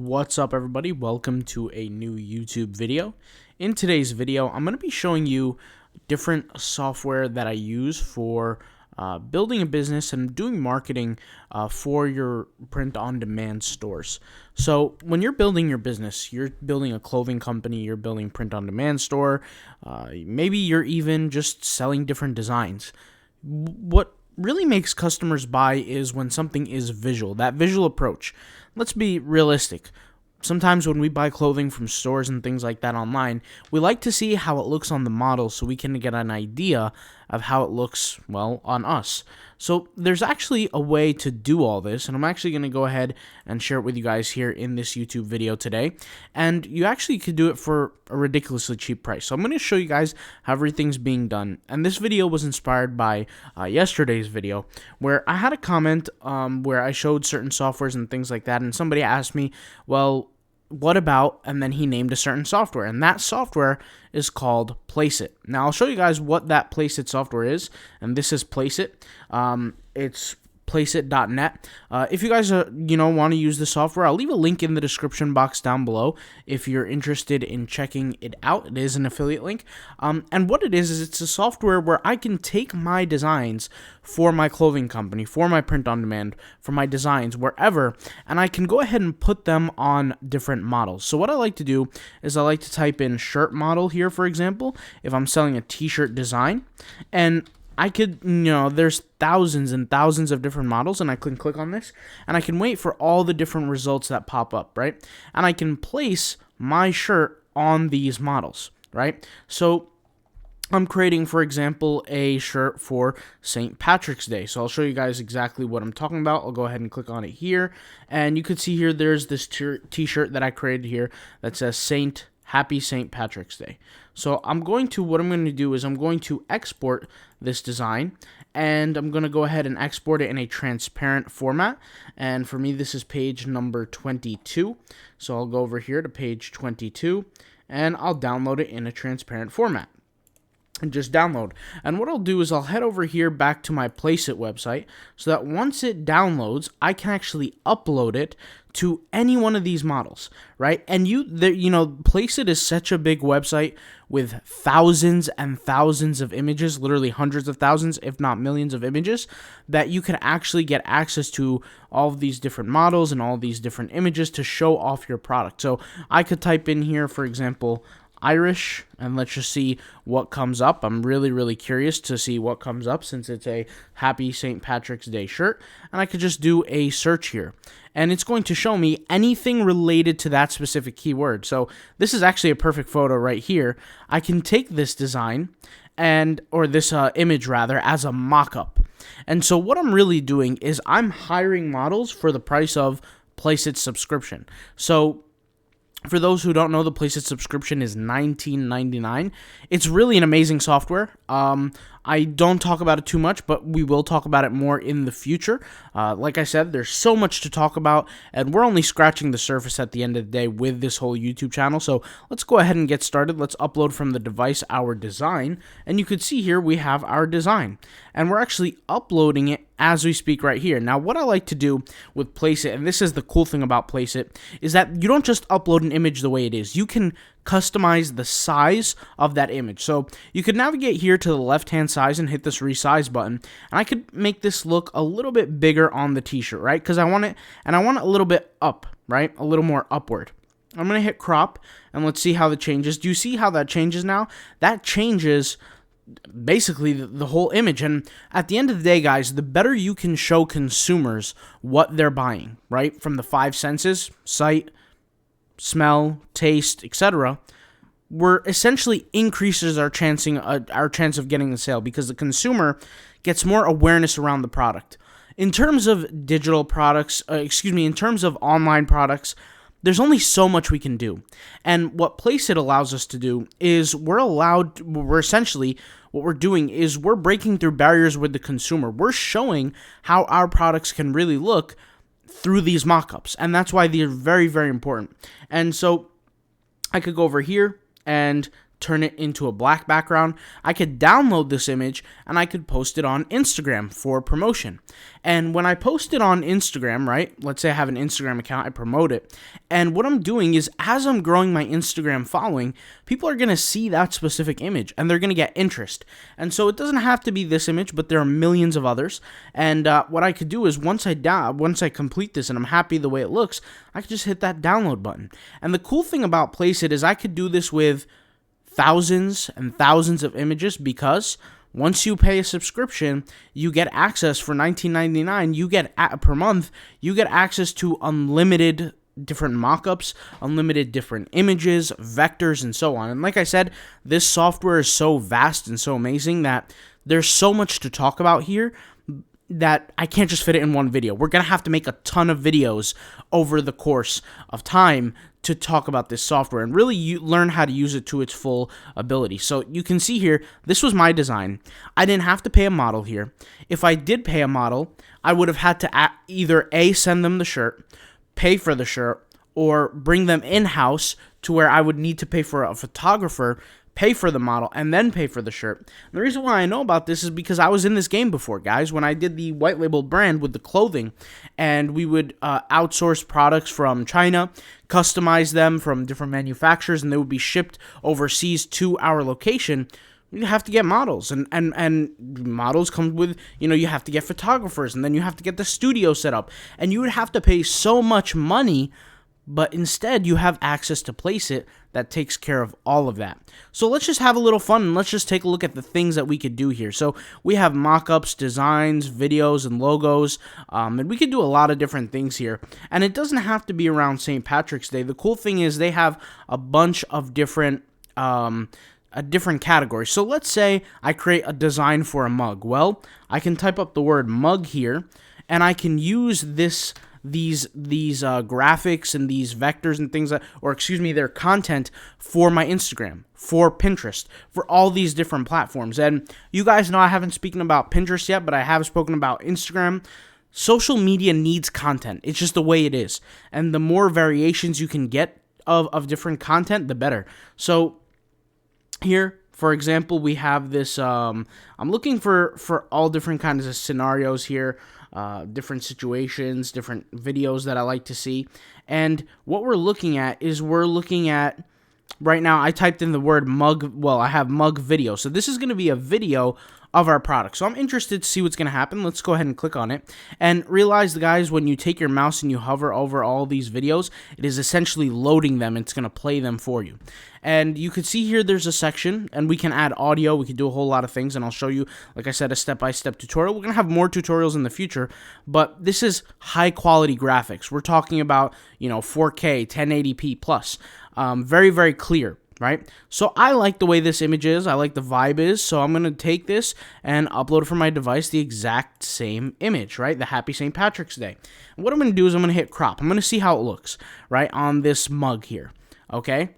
What's up, everybody? Welcome to a new YouTube video. In today's video, I'm going to be showing you different software that I use for building a business and doing marketing for your print-on-demand stores. So when you're building your business, you're building a clothing company, you're building print-on-demand store, maybe you're even just selling different designs. What really makes customers buy is when something is visual, that visual approach. Let's be realistic. Sometimes when we buy clothing from stores and things like that online, we like to see how it looks on the model so we can get an idea of how it looks, well, on us. So there's actually a way to do all this, and I'm actually going to go ahead and share it with you guys here in this YouTube video today. And you actually could do it for a ridiculously cheap price. So I'm going to show you guys how everything's being done. And this video was inspired by yesterday's video, where I had a comment where I showed certain softwares and things like that, and somebody asked me, well, what about, and then he named a certain software, and that software is called Placeit. Now I'll show you guys what that Placeit software is, and this is Placeit. It's Placeit.net. If you guys want to use the software, I'll leave a link in the description box down below if you're interested in checking it out. It is an affiliate link, and what it is it's a software where I can take my designs for my clothing company, for my print-on-demand, for my designs, wherever, and I can go ahead and put them on different models. So what I like to do is I like to type in shirt model here, for example, if I'm selling a t-shirt design, and I could, there's thousands and thousands of different models, and I can click on this, and I can wait for all the different results that pop up, right? And I can place my shirt on these models, right? So I'm creating, for example, a shirt for St. Patrick's Day. So I'll show you guys exactly what I'm talking about. I'll go ahead and click on it here, and you can see here there's this t-shirt that I created here that says Happy St. Patrick's Day. So what I'm going to do is I'm going to export this design, and I'm going to go ahead and export it in a transparent format. And for me, this is page number 22. So I'll go over here to page 22, and I'll download it in a transparent format. And just download. And what I'll do is I'll head over here back to my Placeit website so that once it downloads, I can actually upload it to any one of these models, right? And Placeit is such a big website with thousands and thousands of images, literally hundreds of thousands, if not millions of images, that you can actually get access to all of these different models and all these different images to show off your product. So I could type in here, for example, Irish, and let's just see what comes up. I'm really curious to see what comes up since it's a Happy St. Patrick's Day shirt, and I could just do a search here, and it's going to show me anything related to that specific keyword. So this is actually a perfect photo right here. I can take this design or this image rather as a mock-up, and so what I'm really doing is I'm hiring models for the price of Placeit's subscription. So for those who don't know, the Placeit subscription is $19.99. It's really an amazing software. I don't talk about it too much, but we will talk about it more in the future. Like I said, there's so much to talk about, and we're only scratching the surface at the end of the day with this whole YouTube channel. So let's go ahead and get started. Let's upload from the device our design, and you can see here we have our design, and we're actually uploading it as we speak right here. Now, what I like to do with Placeit, and this is the cool thing about Placeit, is that you don't just upload an image the way it is. You can customize the size of that image. So you could navigate here to the left-hand side and hit this resize button, and I could make this look a little bit bigger on the t-shirt, right? Because I want it a little bit up, right? A little more upward. I'm going to hit crop, and let's see how that changes. Do you see how that changes now? That changes basically the whole image. And at the end of the day, guys, the better you can show consumers what they're buying, right? From the 5 senses, sight, smell, taste, etc., we're essentially increases our chance of getting the sale because the consumer gets more awareness around the product. In terms of digital products, in terms of online products, there's only so much we can do. And what Placeit allows us to do is what we're doing is we're breaking through barriers with the consumer. We're showing how our products can really look through these mock-ups, and that's why they're very important. And so I could go over here and turn it into a black background. I could download this image and I could post it on Instagram for promotion. And when I post it on Instagram, right, let's say I have an Instagram account, I promote it. And what I'm doing is, as I'm growing my Instagram following, people are going to see that specific image and they're going to get interest. And so it doesn't have to be this image, but there are millions of others. And what I could do is once I complete this and I'm happy the way it looks, I could just hit that download button. And the cool thing about Placeit is I could do this with thousands and thousands of images, because once you pay a subscription, you get access for $19.99. You get per month. You get access to unlimited different mockups, unlimited different images, vectors, and so on. And like I said, this software is so vast and so amazing that there's so much to talk about here that I can't just fit it in one video. We're going to have to make a ton of videos over the course of time to talk about this software and really learn how to use it to its full ability. So you can see here, this was my design. I didn't have to pay a model here. If I did pay a model, I would have had to either A, send them the shirt, pay for the shirt, or bring them in-house to where I would need to pay for a photographer, pay for the model, and then pay for the shirt. And the reason why I know about this is because I was in this game before, guys, when I did the white label brand with the clothing, and we would outsource products from China, customize them from different manufacturers, and they would be shipped overseas to our location. You have to get models, and models come with, you have to get photographers, and then you have to get the studio set up, and you would have to pay so much money. But instead, you have access to Placeit that takes care of all of that. So let's just have a little fun, and let's just take a look at the things that we could do here. So we have mockups, designs, videos, and logos, and we could do a lot of different things here. And it doesn't have to be around St. Patrick's Day. The cool thing is they have a bunch of different category. So let's say I create a design for a mug. Well, I can type up the word mug here, and I can use these graphics and these vectors and things their content for my Instagram, for Pinterest, for all these different platforms. And you guys know I haven't spoken about Pinterest yet, but I have spoken about Instagram. Social media needs content. It's just the way it is. And the more variations you can get of different content, the better. So here, for example, we have this, I'm looking for all different kinds of scenarios here, different situations, different videos that I like to see. And what we're looking at is right now, I typed in the word mug, I have mug video. So this is going to be a video of our product. So I'm interested to see what's going to happen. Let's go ahead and click on it. And realize, guys, when you take your mouse and you hover over all these videos, it is essentially loading them. It's going to play them for you. And you can see here there's a section, and we can add audio. We can do a whole lot of things, and I'll show you, like I said, a step-by-step tutorial. We're going to have more tutorials in the future, but this is high-quality graphics. We're talking about, 4K, 1080p plus. Very, very clear. Right? So I like the way this image is. I like the vibe is. So I'm going to take this and upload it from my device, the exact same image, right? The Happy St. Patrick's Day. And what I'm going to do is I'm going to hit crop. I'm going to see how it looks, right, on this mug here, okay?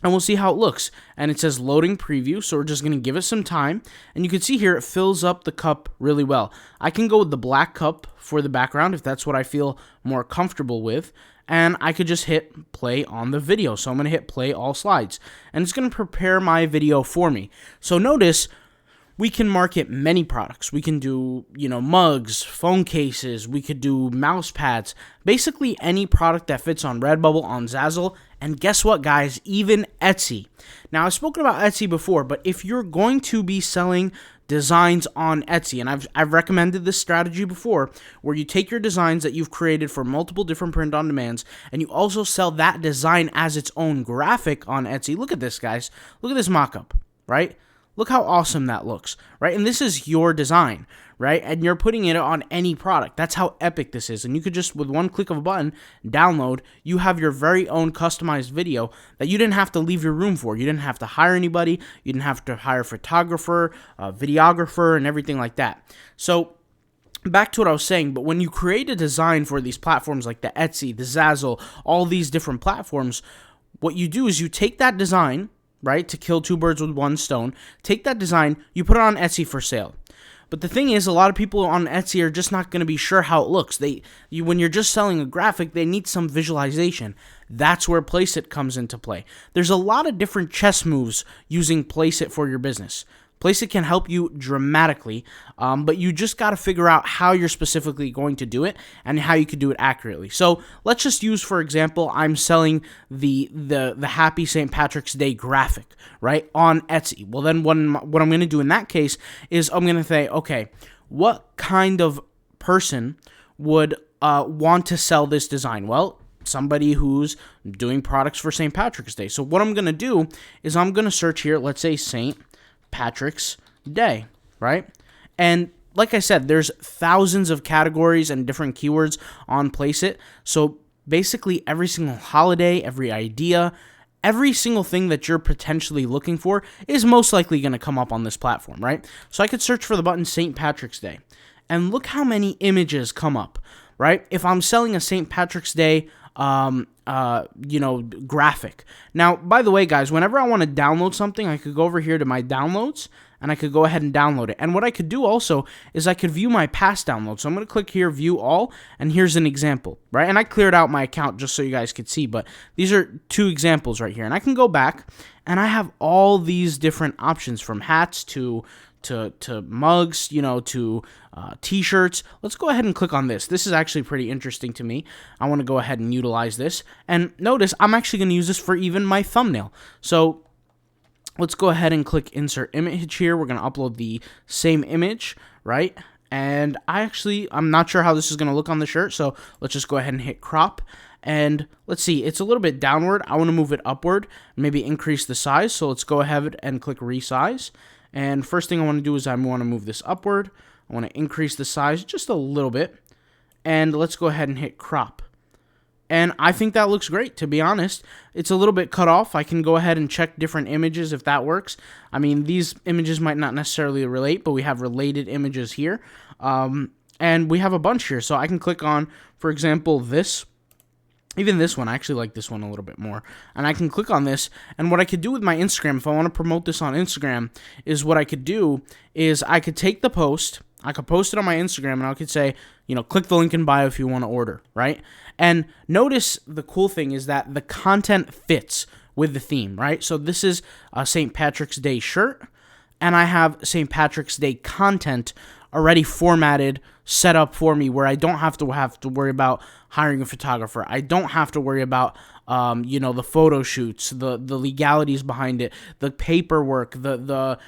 And we'll see how it looks. And it says loading preview, so we're just going to give it some time. And you can see here it fills up the cup really well. I can go with the black cup for the background if that's what I feel more comfortable with. And I could just hit play on the video. So I'm going to hit play all slides. And it's going to prepare my video for me. So notice we can market many products. We can do, mugs, phone cases. We could do mouse pads. Basically any product that fits on Redbubble, on Zazzle. And guess what, guys? Even Etsy. Now, I've spoken about Etsy before, but if you're going to be selling designs on Etsy, and I've recommended this strategy before, where you take your designs that you've created for multiple different print-on-demands, and you also sell that design as its own graphic on Etsy. Look at this, guys. Look at this mock-up, right? Look how awesome that looks, right? And this is your design, right? And you're putting it on any product. That's how epic this is. And you could just, with one click of a button, download. You have your very own customized video that you didn't have to leave your room for. You didn't have to hire anybody. You didn't have to hire a photographer, a videographer, and everything like that. So back to what I was saying, but when you create a design for these platforms like the Etsy, the Zazzle, all these different platforms, what you do is you take that design, right, to kill two birds with one stone, take that design, you put it on Etsy for sale. But the thing is, a lot of people on Etsy are just not going to be sure how it looks. When you're just selling a graphic, they need some visualization. That's where Placeit comes into play. There's a lot of different chess moves using Placeit for your business. Placeit can help you dramatically, but you just got to figure out how you're specifically going to do it and how you can do it accurately. So let's just use, for example, I'm selling the Happy St. Patrick's Day graphic, right, on Etsy. Well, then what I'm going to do in that case is I'm going to say, okay, what kind of person would want to sell this design? Well, somebody who's doing products for St. Patrick's Day. So what I'm going to do is I'm going to search here, let's say St. Patrick's Day, right? And like I said, there's thousands of categories and different keywords on Placeit. So basically every single holiday, every idea, every single thing that you're potentially looking for is most likely going to come up on this platform, right? So I could search for the button St. Patrick's Day, and look how many images come up, right? If I'm selling a St. Patrick's Day graphic. Now, by the way, guys, whenever I want to download something, I could go over here to my downloads and I could go ahead and download it. And what I could do also is I could view my past downloads. So I'm going to click here, view all, and here's an example, right? And I cleared out my account just so you guys could see, but these are 2 examples right here. And I can go back and I have all these different options, from hats to mugs, to t-shirts. Let's go ahead and click on this. This is actually pretty interesting to me. I want to go ahead and utilize this. And notice I'm actually going to use this for even my thumbnail. So let's go ahead and click insert image here. We're going to upload the same image, right? And I'm not sure how this is going to look on the shirt. So let's just go ahead and hit crop. And let's see, it's a little bit downward. I want to move it upward, maybe increase the size. So let's go ahead and click resize. And first thing I want to do is I want to move this upward. I want to increase the size just a little bit. And let's go ahead and hit crop. And I think that looks great, to be honest. It's a little bit cut off. I can go ahead and check different images if that works. I mean, these images might not necessarily relate, but we have related images here. And we have a bunch here. So I can click on, for example, this. Even this one, I actually like this one a little bit more. And I can click on this, and what I could do with my Instagram, if I want to promote this on Instagram, is what I could do is I could take the post, I could post it on my Instagram, and I could say, click the link in bio if you want to order, right? And notice the cool thing is that the content fits with the theme, right? So this is a St. Patrick's Day shirt, and I have St. Patrick's Day content already formatted, set up for me, where I don't have to worry about hiring a photographer. I don't have to worry about the photo shoots, the legalities behind it, the paperwork, the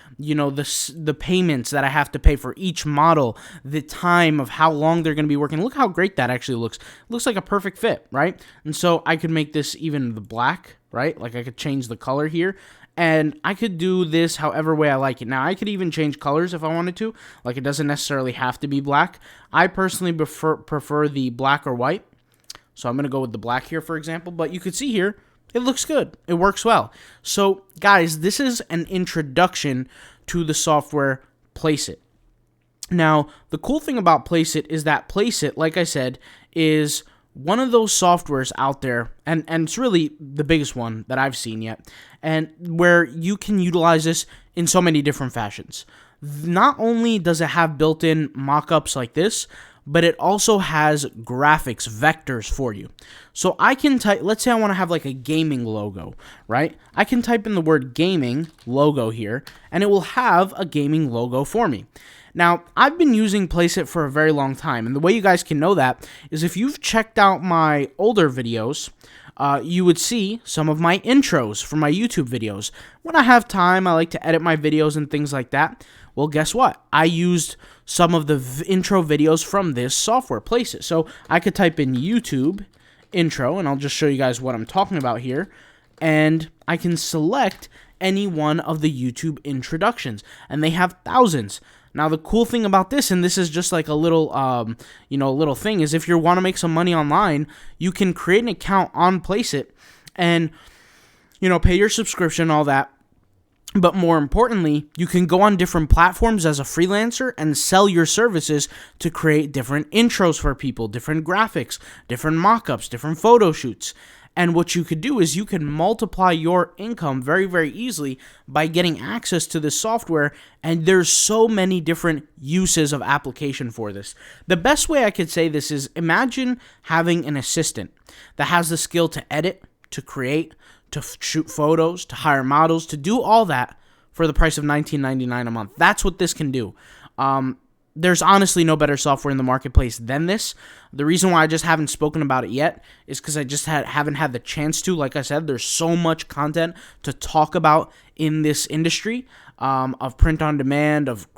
payments that I have to pay for each model, the time of how long they're going to be working. Look how great that actually looks. It looks like a perfect fit, right? And so I could make this even the black, right? Like I could change the color here. And I could do this however way I like it. Now, I could even change colors if I wanted to. Like, it doesn't necessarily have to be black. I personally prefer the black or white. So I'm going to go with the black here, for example. But you could see here, it looks good. It works well. So, guys, this is an introduction to the software Placeit. Now, the cool thing about Placeit is that Placeit, like I said, is one of those softwares out there, and it's really the biggest one that I've seen yet, and where you can utilize this in so many different fashions. Not only does it have built-in mock-ups like this, but it also has graphics, vectors for you. So I can type, let's say I want to have like a gaming logo, right? I can type in the word gaming logo here, and it will have a gaming logo for me. Now, I've been using Placeit for a very long time, and the way you guys can know that is if you've checked out my older videos, you would see some of my intros for my YouTube videos. When I have time, I like to edit my videos and things like that. Well, guess what? I used some of the intro videos from this software, Placeit. So I could type in YouTube intro, and I'll just show you guys what I'm talking about here, and I can select any one of the YouTube introductions, and they have thousands. Now, the cool thing about this, and this is just like a little, little thing, is if you want to make some money online, you can create an account on Placeit and, pay your subscription, all that. But more importantly, you can go on different platforms as a freelancer and sell your services to create different intros for people, different graphics, different mock-ups, different photo shoots. And what you could do is you can multiply your income very, very easily by getting access to this software. And there's so many different uses of application for this. The best way I could say this is, imagine having an assistant that has the skill to edit, to create, to shoot photos, to hire models, to do all that for the price of $19.99 a month. That's what this can do. There's honestly no better software in the marketplace than this. The reason why I just haven't spoken about it yet is because I just haven't had the chance to. Like I said, there's so much content to talk about in this industry of print on demand, of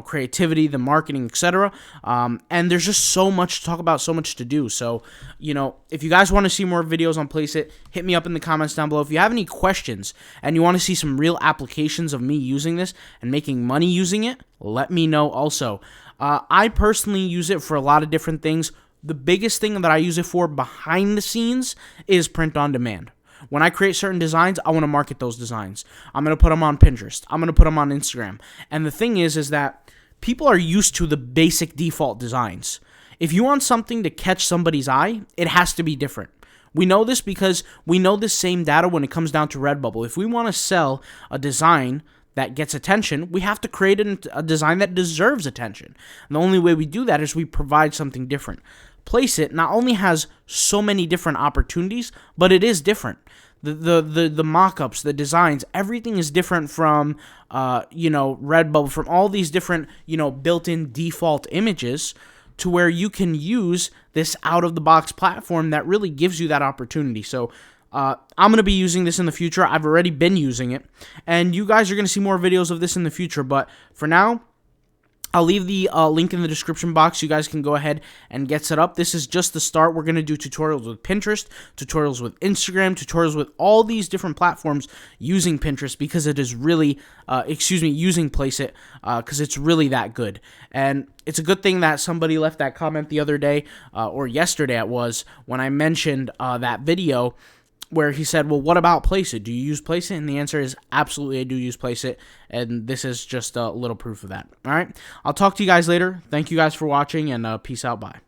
creativity, the marketing, etc. And there's just so much to talk about, so much to do. So, if you guys want to see more videos on Placeit, hit me up in the comments down below. If you have any questions and you want to see some real applications of me using this and making money using it, let me know also. I personally use it for a lot of different things. The biggest thing that I use it for behind the scenes is print on demand. When I create certain designs, I want to market those designs. I'm going to put them on Pinterest. I'm going to put them on Instagram. And the thing is that people are used to the basic default designs. If you want something to catch somebody's eye, it has to be different. We know this because we know this same data when it comes down to Redbubble. If we want to sell a design that gets attention, we have to create a design that deserves attention. And the only way we do that is we provide something different. Placeit not only has so many different opportunities, but it is different. The mock-ups, the designs, everything is different from Redbubble, from all these different built-in default images, to where you can use this out-of-the-box platform that really gives you that opportunity. So I'm going to be using this in the future. I've already been using it, and you guys are going to see more videos of this in the future. But for now, I'll leave the link in the description box. You guys can go ahead and get set up. This is just the start. We're going to do tutorials with Pinterest, tutorials with Instagram, tutorials with all these different platforms using Pinterest, because it is really, using Placeit, because it's really that good. And it's a good thing that somebody left that comment the other day, or yesterday it was, when I mentioned that video, where he said, well, what about Placeit? Do you use Placeit? And the answer is absolutely, I do use Placeit, and this is just a little proof of that. All right, I'll talk to you guys later. Thank you guys for watching, and peace out. Bye.